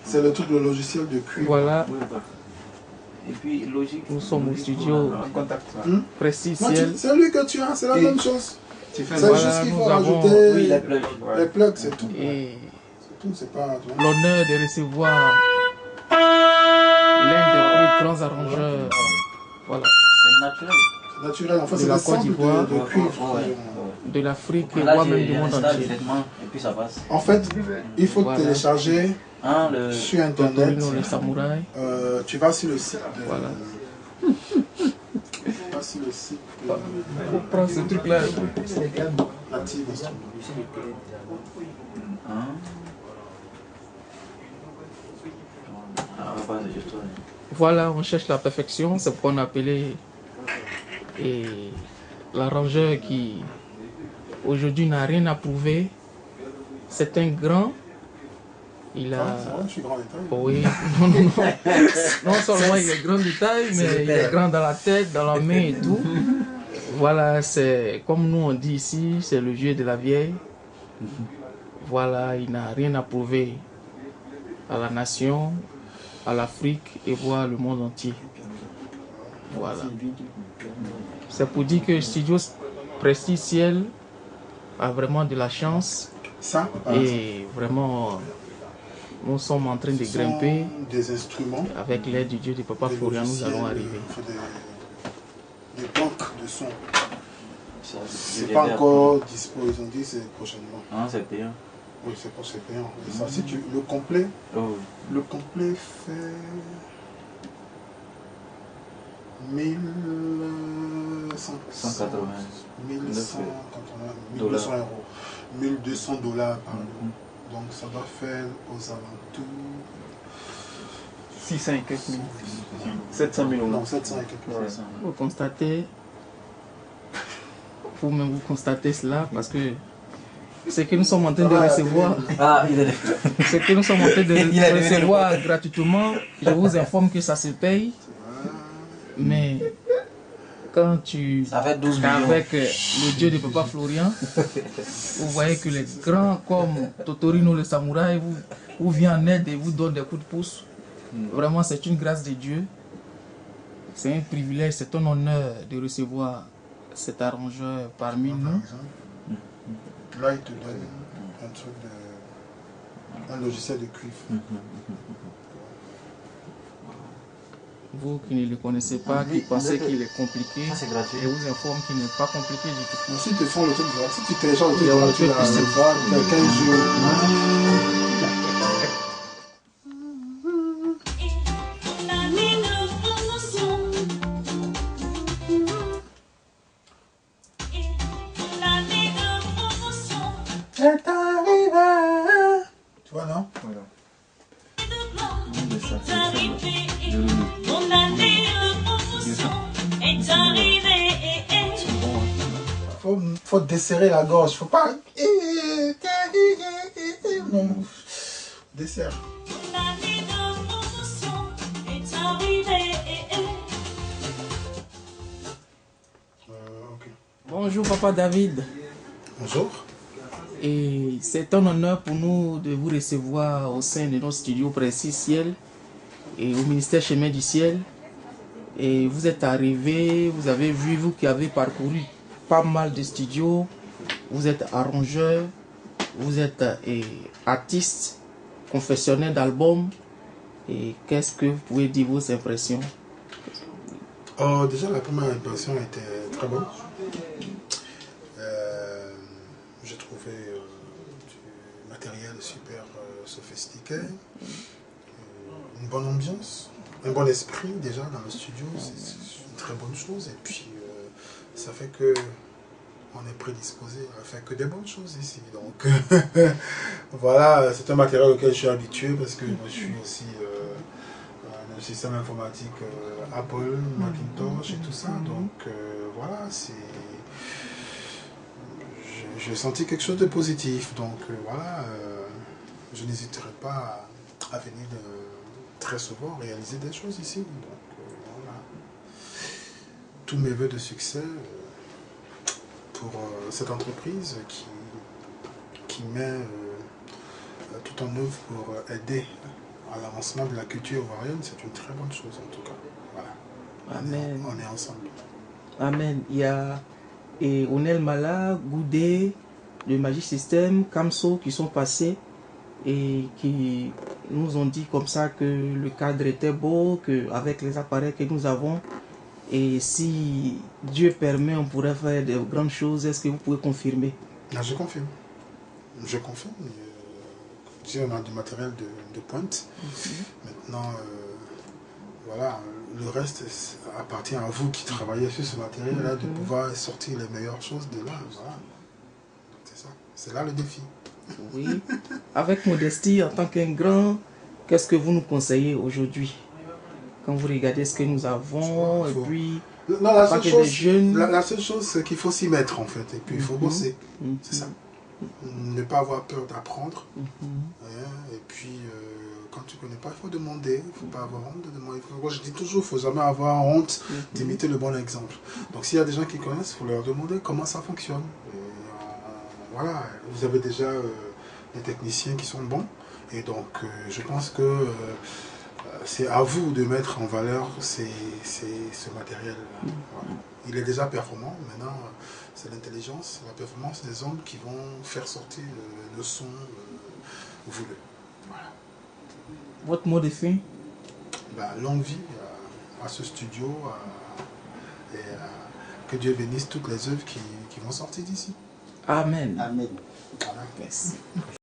C'est le truc, le logiciel de cuivre. Voilà. Et puis, logique. Nous sommes au studio Prestige Non, Ciel. c'est lui que tu as, c'est la même chose. C'est Voilà, juste qu'il faut nous avons rajouter Oui, les plugs. les plugs, c'est tout. et C'est tout, c'est pas... tu vois. l'honneur de recevoir l'un des plus grands arrangeurs. Voilà. C'est naturel. C'est naturel, en fait, De c'est la des Côte samples d'Ivoire. de cuivre. De l'Afrique et Là, voire même j'ai du monde installé entier. directement et puis ça passe. En fait, il faut Voilà. télécharger Hein, le... sur Internet. Totorino le samouraï. Tu vas sur le site de... Voilà. Tu vas sur le site de... Prends ce truc-là. Native Instruments. Hein? Ah, on va passer juste toi. Voilà, on cherche la perfection, c'est ce qu'on appelait et l'arrangeur qui aujourd'hui n'a rien à prouver. C'est un grand. Il a. Ah, c'est vrai, je suis grand de taille. Oui, non seulement il est grand de taille, mais il est grand dans la tête, dans la main et tout. Voilà, c'est comme nous on dit ici, c'est le vieux de la vieille. Voilà, il n'a rien à prouver à la nation, à l'Afrique et voire le monde entier. Voilà. C'est pour dire que Studio Prestige Ciel a vraiment de la chance Ça, et vraiment nous sommes en train de ce grimper. sont des instruments. Avec l'aide du Dieu de Papa des Florian, nous logiciels, allons arriver. Des banques de sons. Ça, C'est pas encore dispo, ils ont dit c'est prochainement. Ah, c'est payant. Oui, c'est pour c'est payant. Et ça, si tu, le complet Oh. fait 1100 180. 1180 Dollars. 1200 euros. 1200 dollars par jour. Donc ça va faire aux alentours 600 et quelques mille. 700 000 non, euros. 700 et quelques Ouais. Vous constatez, vous-même vous constatez cela parce que ce que nous sommes en train de recevoir, Ah, il est... ce que nous sommes en train de Il a levé le recevoir gratuitement, je vous informe que ça se paye, mais quand tu Ça fait 12 millions. avec le Dieu de Papa Florian, vous voyez que les grands comme Totorino le samouraï vous vient en aide et vous donne des coups de pouce. Vraiment, c'est une grâce de Dieu. C'est un privilège, c'est un honneur de recevoir cet arrangeur parmi par nous. exemple. Là, il te donne un truc un logiciel de cuivre. Vous qui ne le connaissez pas, qui pensez qu'il est compliqué, Ça, c'est gratuit. je vous informe qu'il n'est pas compliqué du tout. Si tu font le truc, si tu télécharges le Il y truc a un gratuit, truc là, qui se- tu vas, tu as 15 jours. C'est arrivé. Tu vois, non? Voilà. Faut desserrer la gorge, faut pas. Non, desserre. Ok. Bonjour Papa David. Bonjour. Et c'est un honneur pour nous de vous recevoir au sein de notre studio Prestige Ciel et au ministère Chemin du Ciel. Et vous êtes arrivé, vous avez vu, vous qui avez parcouru pas mal de studios, vous êtes arrangeur, vous êtes artiste, confectionneur d'albums. Et qu'est-ce que vous pouvez dire vos impressions? Déjà, la première impression était très bonne. J'ai trouvé du matériel super sophistiqué, une bonne ambiance, un bon esprit déjà dans le studio, c'est une très bonne chose. Et puis, ça fait que on est prédisposé à faire que des bonnes choses ici. Donc, voilà, c'est un matériel auquel je suis habitué parce que moi, je suis aussi dans le système informatique Apple, Macintosh et tout ça. Donc, voilà, c'est... J'ai senti quelque chose de positif, donc voilà, je n'hésiterai pas à venir très souvent réaliser des choses ici. Donc voilà, tous mes vœux de succès pour cette entreprise qui met tout ton œuvre pour aider à l'avancement de la culture ivoirienne, c'est une très bonne chose en tout cas. Voilà. Amen. On est ensemble. Amen. Il y a Onel Mala, Goudé, le Magic System, Kamso qui sont passés et qui nous ont dit comme ça que le cadre était beau, qu'avec les appareils que nous avons, et si Dieu permet, on pourrait faire de grandes choses. Est-ce que vous pouvez confirmer? Ah, je confirme. Je confirme. On a du matériel de pointe. Maintenant, voilà, le reste appartient à vous qui travaillez sur ce matériel-là de pouvoir sortir les meilleures choses de là. Voilà. C'est ça. C'est là le défi. Oui. Avec modestie, en tant qu'un grand, qu'est-ce que vous nous conseillez aujourd'hui? Quand vous regardez ce que nous avons, et puis... Non, la seule chose, c'est qu'il faut s'y mettre en fait. Et puis il faut bosser. C'est ça. Ne pas avoir peur d'apprendre. Et puis, quand tu ne connais pas, il faut demander. Il ne faut pas avoir honte de demander. Moi, je dis toujours, il ne faut jamais avoir honte d'imiter le bon exemple. Donc, s'il y a des gens qui connaissent, il faut leur demander comment ça fonctionne. Et, voilà, vous avez déjà des techniciens qui sont bons. Et donc, je pense que c'est à vous de mettre en valeur ce matériel. Voilà. Il est déjà performant. Maintenant, c'est l'intelligence, la performance des hommes qui vont faire sortir le son voulu. Voilà. Votre mot de fin? Longue vie à ce studio et que Dieu bénisse toutes les œuvres qui vont sortir d'ici. Amen. Amen. Voilà. Merci.